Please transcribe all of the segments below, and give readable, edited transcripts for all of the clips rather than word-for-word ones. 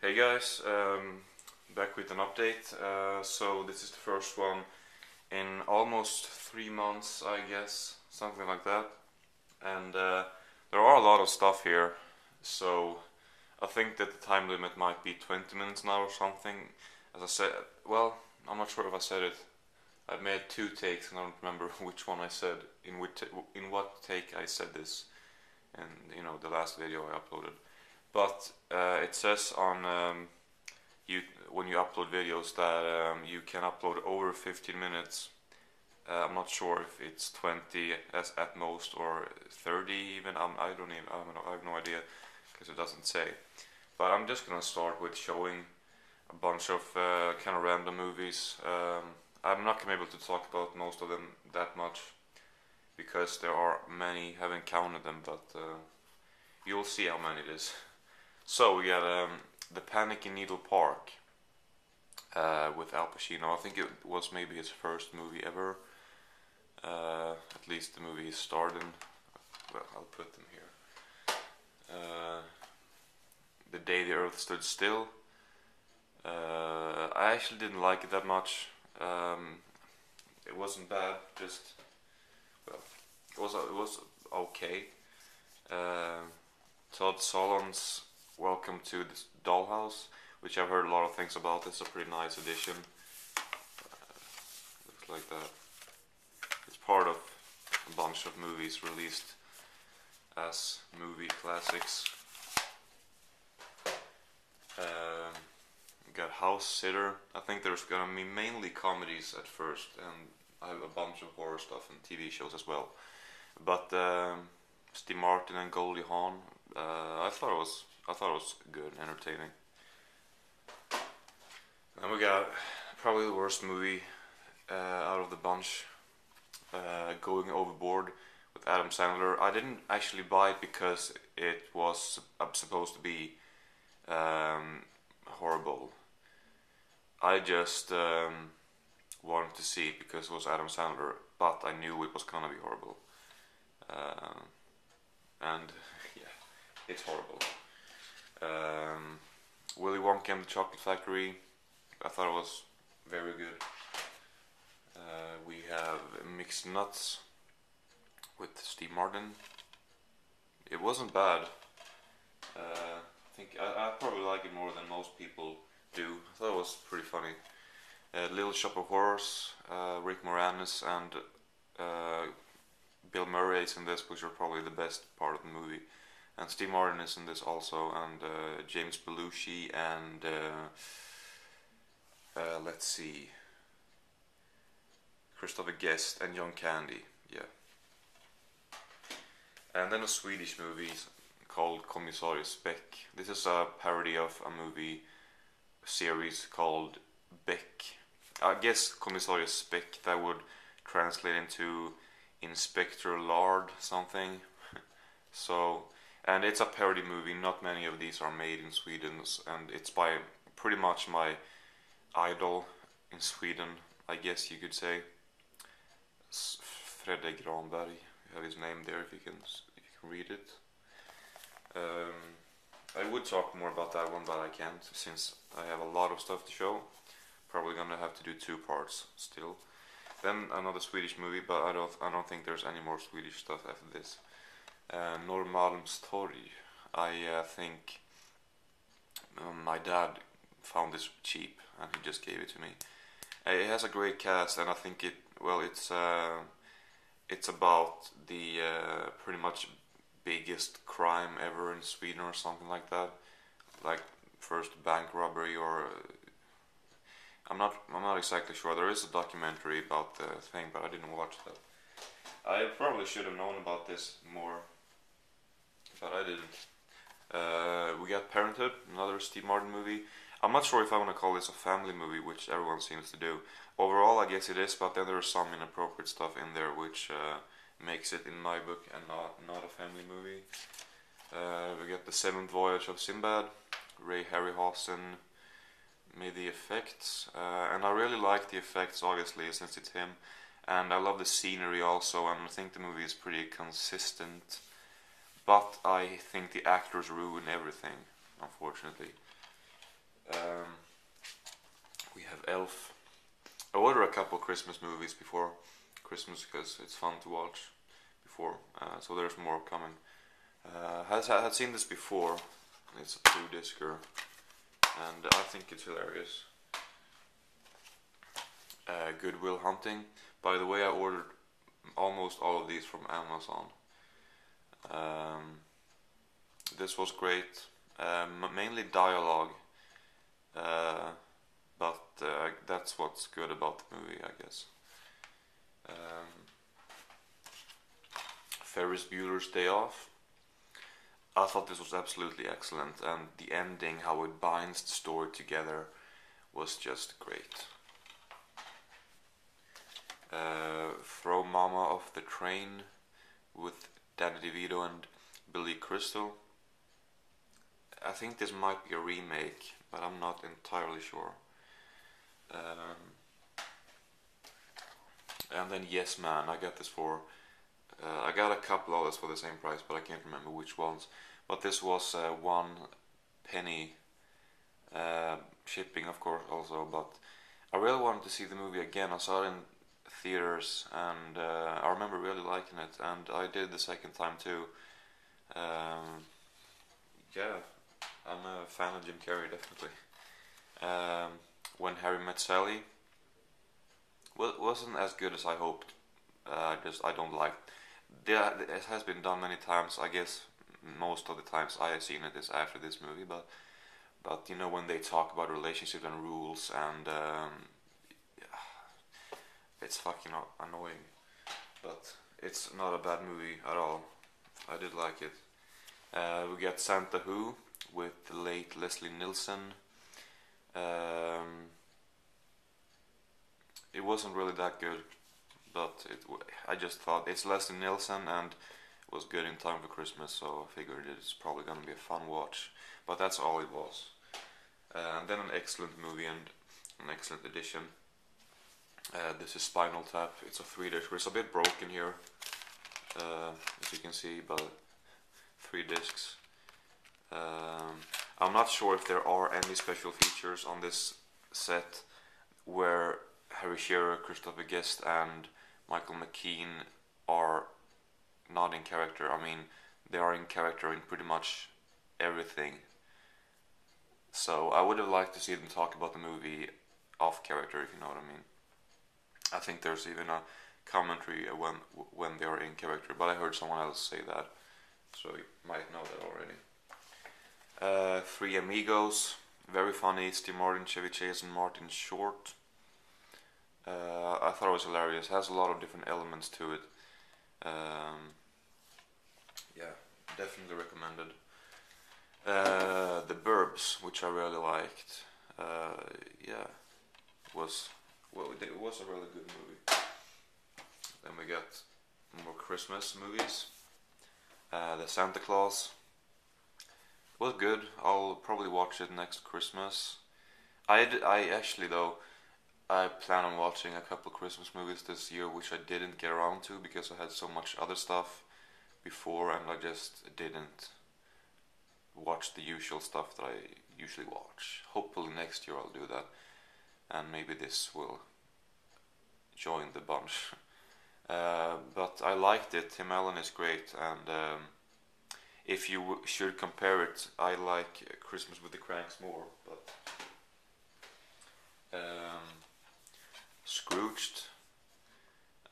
Hey guys, back with an update. So this is the first one in almost 3 months, I guess, something like that. And there are a lot of stuff here, so I think that the time limit might be 20 minutes now or something. As I said, well, I'm not sure if I said it. I made 2 takes and I don't remember which one I said, in what take I said this, and the last video I uploaded. But it says on when you upload videos that you can upload over 15 minutes. I'm not sure if it's 20 as at most or 30 even. I have no idea because it doesn't say. But I'm just gonna start with showing a bunch of kind of random movies. I'm not gonna be able to talk about most of them that much because there are many. I haven't counted them, but you'll see how many it is. So we got The Panic in Needle Park with Al Pacino. I think it was maybe his first movie ever. At least the movie he starred in. Well, I'll put them here. The Day the Earth Stood Still. I actually didn't like it that much. It wasn't bad. Just well, it was okay. Todd Solondz Welcome to the Dollhouse, which I've heard a lot of things about. It's a pretty nice addition. Looks like that. It's part of a bunch of movies released as movie classics. We got House Sitter. I think there's gonna be mainly comedies at first, and I have a bunch of horror stuff and TV shows as well. But Steve Martin and Goldie Hawn, I thought it was good and entertaining. Then we got probably the worst movie out of the bunch, Going Overboard with Adam Sandler. I didn't actually buy it because it was supposed to be horrible. I just wanted to see it because it was Adam Sandler, but I knew it was gonna be horrible. And yeah, it's horrible. Willy Wonka and the Chocolate Factory. I thought it was very good. We have Mixed Nuts with Steve Martin. It wasn't bad. I think I probably like it more than most people do. I thought it was pretty funny. Little Shop of Horrors. Rick Moranis and Bill Murray is in this, which are probably the best part of the movie. And Steve Martin is in this also, and James Belushi, and let's see, Christopher Guest and John Candy, yeah. And then a Swedish movie called Kommissarie Speck. This is a parody of a movie series called Beck. I guess Kommissarie Speck, that would translate into Inspector Lard something. So, and it's a parody movie. Not many of these are made in Sweden, and it's by pretty much my idol in Sweden, I guess you could say. Fredrik Granberg. You have his name there if you can read it. I would talk more about that one, but I can't since I have a lot of stuff to show. Probably gonna have to do 2 parts still. Then another Swedish movie, but I don't think there's any more Swedish stuff after this. Norrmalmstorg. I think my dad found this cheap and he just gave it to me. It has a great cast, and I think it's about the pretty much biggest crime ever in Sweden or something like that. Like first bank robbery, or I'm not exactly sure. There is a documentary about the thing, but I didn't watch that. I probably should have known about this more, but I didn't. We got Parenthood, another Steve Martin movie. I'm not sure if I want to call this a family movie, which everyone seems to do. Overall, I guess it is, but then there's some inappropriate stuff in there, which makes it, in my book, and not a family movie. We got The Seventh Voyage of Sinbad, Ray Harryhausen made the effects, and I really like the effects, obviously, since it's him. And I love the scenery also, and I think the movie is pretty consistent. But I think the actors ruin everything, unfortunately. Um, we have Elf. I ordered a couple Christmas movies before Christmas because it's fun to watch before. So there's more coming. Had seen this before. It's a 2-discer, and I think it's hilarious. Good Will Hunting. By the way, I ordered almost all of these from Amazon. This was great. Mainly dialogue, but that's what's good about the movie, I guess. Ferris Bueller's Day Off. I thought this was absolutely excellent, and the ending, how it binds the story together, was just great. Throw Mama Off the Train with Danny DeVito and Billy Crystal. I think this might be a remake, but I'm not entirely sure. And then Yes Man, I got this for... I got a couple others for the same price, but I can't remember which ones. But this was 1 penny shipping, of course, also. But I really wanted to see the movie again. I saw it in theaters, and I remember really liking it, and I did the second time too. Yeah, I'm a fan of Jim Carrey, definitely. When Harry Met Sally, well, it wasn't as good as I hoped. I don't like. Yeah, it has been done many times. I guess most of the times I have seen it is after this movie, but you know, when they talk about relationships and rules, and it's fucking annoying. But it's not a bad movie at all. I did like it. We got Santa Who with the late Leslie Nielsen. It wasn't really that good, but I just thought it's Leslie Nielsen and it was good in time for Christmas, so I figured it's probably gonna be a fun watch. But that's all it was. And then an excellent movie and an excellent edition. This is Spinal Tap. It's a 3-disc. It's a bit broken here, as you can see, but 3 discs. I'm not sure if there are any special features on this set where Harry Shearer, Christopher Guest and Michael McKean are not in character. I mean, they are in character in pretty much everything. So I would have liked to see them talk about the movie off character, if you know what I mean. I think there's even a commentary when they are in character, but I heard someone else say that, so you might know that already. 3 Amigos, very funny. Steve Martin, Chevy Chase and Martin Short. I thought it was hilarious. It has a lot of different elements to it. Yeah, definitely recommended. The Burbs, which I really liked. Yeah, it was a really good movie. Then we got more Christmas movies. The Santa Claus was good. I'll probably watch it next Christmas. I actually, though, I plan on watching a couple Christmas movies this year, which I didn't get around to because I had so much other stuff before, and I just didn't watch the usual stuff that I usually watch. Hopefully next year I'll do that, and maybe this will join the bunch. But I liked it. Tim Allen is great, and if you should compare it, I like Christmas with the Cranks more. But Scrooged,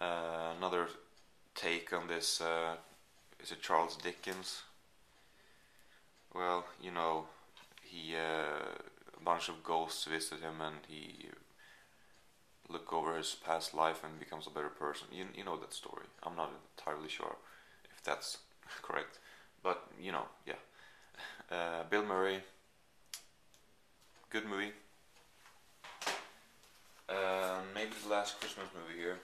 another take on this. Is it Charles Dickens? Well, you know, a bunch of ghosts visit him, and he look over his past life and becomes a better person. You know that story. I'm not entirely sure if that's correct, but you know, yeah. Bill Murray, good movie. Maybe the last Christmas movie here,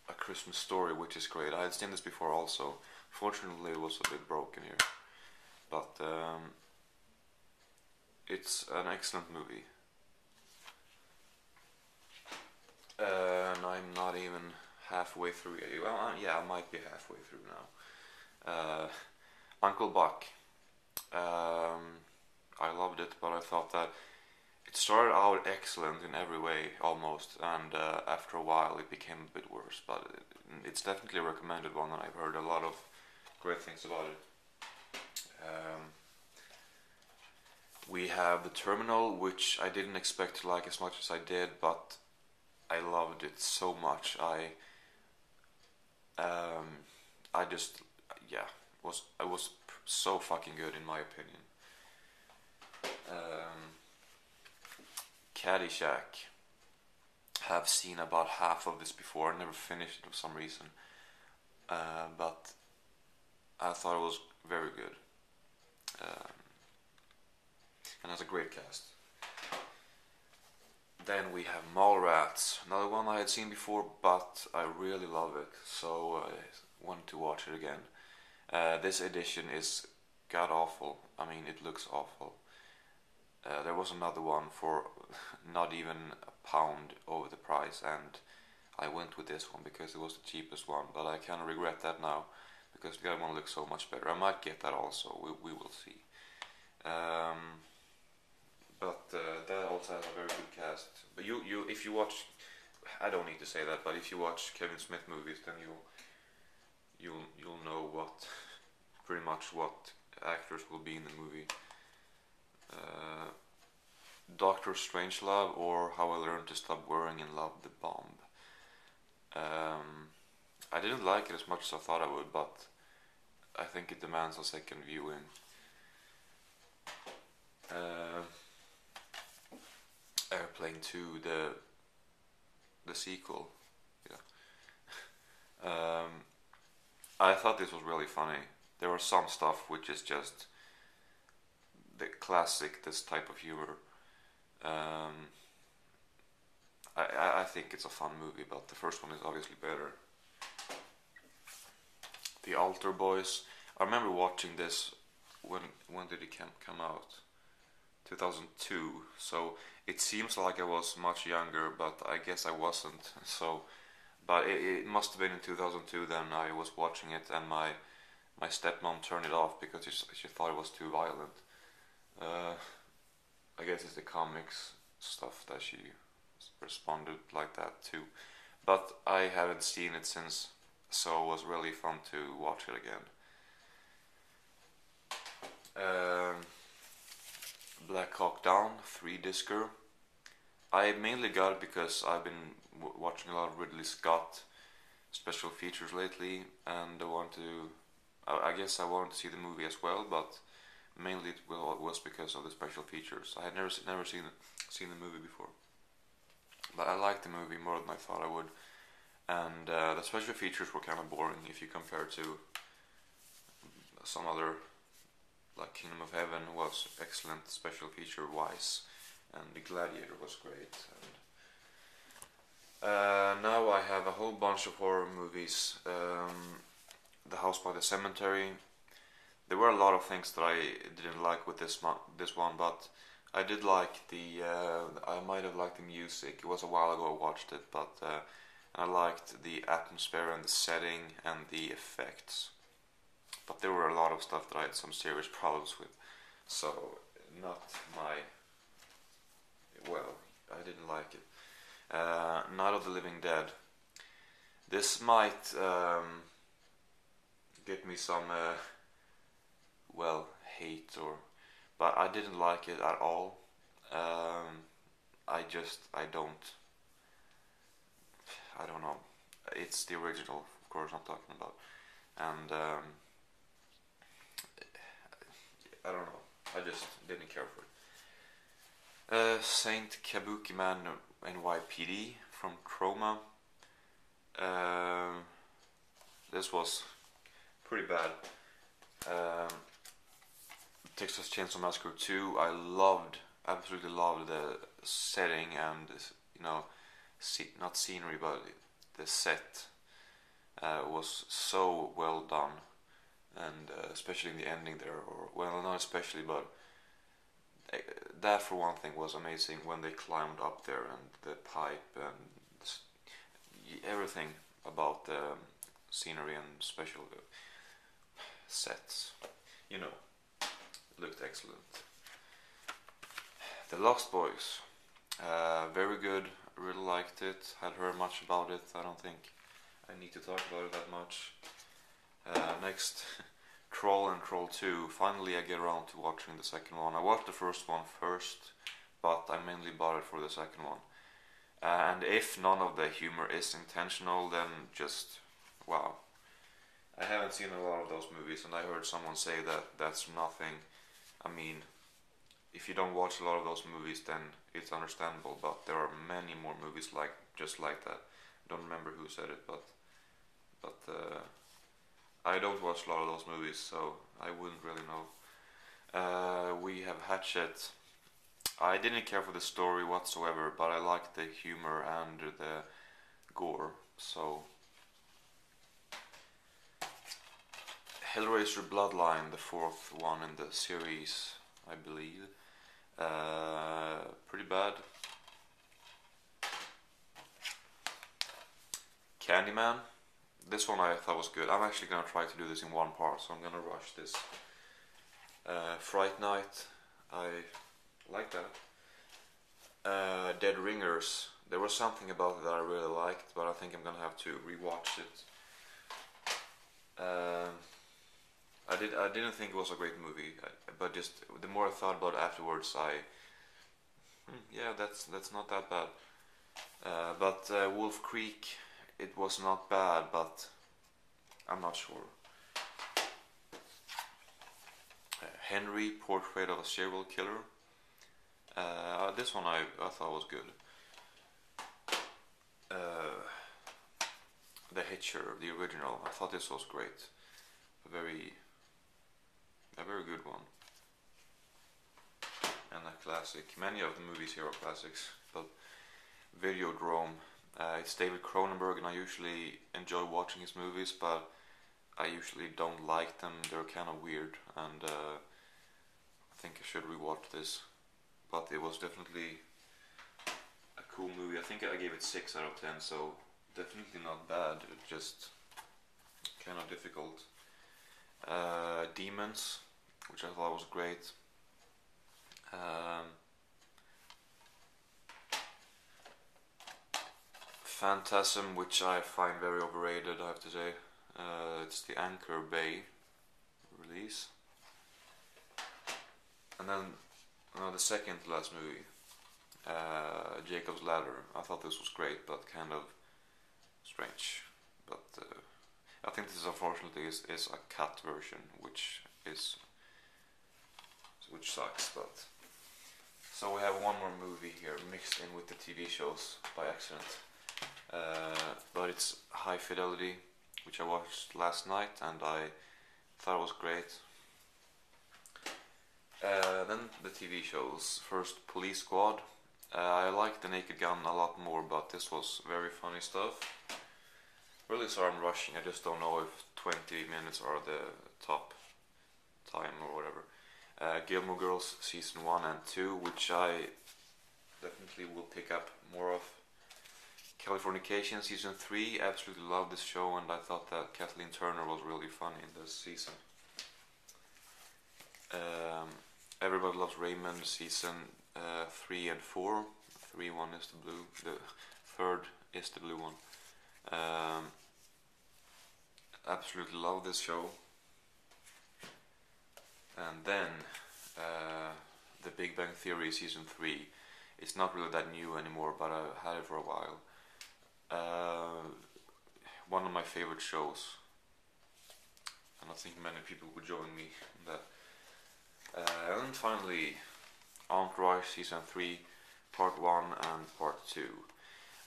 A Christmas Story, which is great. I had seen this before also. Fortunately, it was a bit broken here, but it's an excellent movie. And I'm not even halfway through yet. Well, yeah, I might be halfway through now. Uncle Buck. I loved it, but I thought that it started out excellent in every way, almost, and after a while it became a bit worse. But it's definitely a recommended one, and I've heard a lot of great things about it. We have The Terminal, which I didn't expect to like as much as I did, but I loved it so much. I just, yeah, it was so fucking good in my opinion. Caddyshack. Have seen about half of this before. I never finished it for some reason, but I thought it was very good, and has a great cast. Then we have Mallrats, another one I had seen before, but I really love it, so I wanted to watch it again. This edition is god awful. I mean, it looks awful. There was another one for not even £1 over the price, and I went with this one because it was the cheapest one, but I kind of regret that now because the other one looks so much better. I might get that also, we will see. But that also has a very good cast. But if you watch, I don't need to say that, but if you watch Kevin Smith movies, then you'll know pretty much what actors will be in the movie. Doctor Strangelove, or How I Learned to Stop Worrying and Love the Bomb. I didn't like it as much as I thought I would, but I think it demands a second viewing. Airplane 2, the sequel. Yeah. I thought this was really funny. There was some stuff which is just the classic, this type of humor. I think it's a fun movie, but the first one is obviously better. The Altar Boys. I remember watching this when did it come out? 2002. So it seems like I was much younger, but I guess I wasn't. So, but it must have been in 2002 then I was watching it, and my stepmom turned it off because she thought it was too violent. I guess it's the comics stuff that she responded like that too. But I haven't seen it since, so it was really fun to watch it again. Black Hawk Down, 3-discer. I mainly got it because I've been watching a lot of Ridley Scott special features lately, and I guess I wanted to see the movie as well, but mainly it was because of the special features. I had never seen the movie before, but I liked the movie more than I thought I would, and the special features were kind of boring if you compare to some other, like Kingdom of Heaven was excellent special feature wise, and The Gladiator was great. And now I have a whole bunch of horror movies. The House by the Cemetery. There were a lot of things that I didn't like with this one, but I did like I might have liked the music. It was a while ago I watched it, but I liked the atmosphere and the setting and the effects. But there were a lot of stuff that I had some serious problems with, so not my. Well, I didn't like it. Night of the Living Dead. This might get me some hate, but I didn't like it at all. I don't know. It's the original, of course, I'm talking about, and I don't know. I just didn't care for it. Saint Kabukiman NYPD from Chroma. This was pretty bad. Texas Chainsaw Massacre 2. I absolutely loved the setting and not scenery, but the set was so well done, and especially in the ending there, or well, not especially, but that for one thing was amazing when they climbed up there, and the pipe and everything about the scenery and special sets, looked excellent. The Lost Boys. Very good. Really liked it. Had heard much about it. I don't think I need to talk about it that much. Next, Troll and Troll 2. Finally I get around to watching the second one. I watched the first one first, but I mainly bought it for the second one. And if none of the humor is intentional, then just wow. I haven't seen a lot of those movies, and I heard someone say that that's nothing. I mean, if you don't watch a lot of those movies, then it's understandable, but there are many more movies like just like that. I don't remember who said it, but I don't watch a lot of those movies, so I wouldn't really know. We have Hatchet. I didn't care for the story whatsoever, but I liked the humor and the gore, so... Hellraiser Bloodline, the fourth one in the series, I believe. Pretty bad. Candyman. This one I thought was good. I'm actually gonna try to do this in one part, so I'm gonna rush this. Fright Night. I like that. Dead Ringers. There was something about it that I really liked, but I think I'm gonna have to rewatch it. I didn't think it was a great movie, but just the more I thought about it afterwards, yeah, that's not that bad. But Wolf Creek, it was not bad, but I'm not sure. Henry, Portrait of a Serial Killer. This one I thought was good. The Hitcher, the original, I thought this was great. A very good one. And a classic. Many of the movies here are classics, but Videodrome. It's David Cronenberg, and I usually enjoy watching his movies, but I usually don't like them. They're kind of weird, and I think I should rewatch this. But it was definitely a cool movie. I think I gave it 6 out of 10, so definitely not bad. Just kind of difficult. Demons, which I thought was great. Phantasm, which I find very overrated, I have to say. It's the Anchor Bay release. And then the second to last movie, Jacob's Ladder. I thought this was great, but kind of strange. But I think this unfortunately is a cut version, which sucks. But so we have one more movie here mixed in with the TV shows by accident. But it's High Fidelity, which I watched last night, and I thought it was great. Then the TV shows. First, Police Squad. I liked The Naked Gun a lot more, but this was very funny stuff. Really sorry I'm rushing, I just don't know if 20 minutes are the top time or whatever. Gilmore Girls Season 1 and 2, which I definitely will pick up more of. Californication Season 3, absolutely love this show, and I thought that Kathleen Turner was really funny in this season. Everybody Loves Raymond Season 3 and 4. 1 is the blue, the third is the blue one. Absolutely love this show. And then The Big Bang Theory Season 3. It's not really that new anymore, but I've had it for a while. One of my favorite shows, and I think many people would join me in that. And finally, Entourage Season 3, Part 1 and Part 2.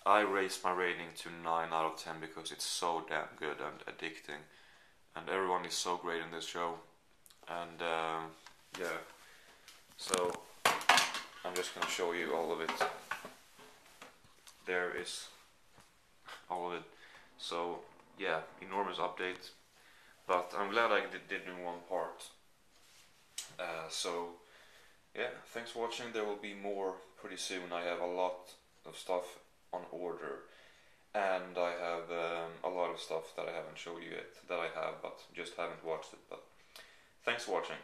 I raised my rating to 9 out of 10 because it's so damn good and addicting, and everyone is so great in this show. And yeah, so I'm just gonna show you all of it. There is all of it. So yeah, enormous update, but I'm glad I did in one part. So yeah, thanks for watching. There will be more pretty soon. I have a lot of stuff on order, and I have a lot of stuff that I haven't showed you yet, that I have but just haven't watched it. But thanks for watching.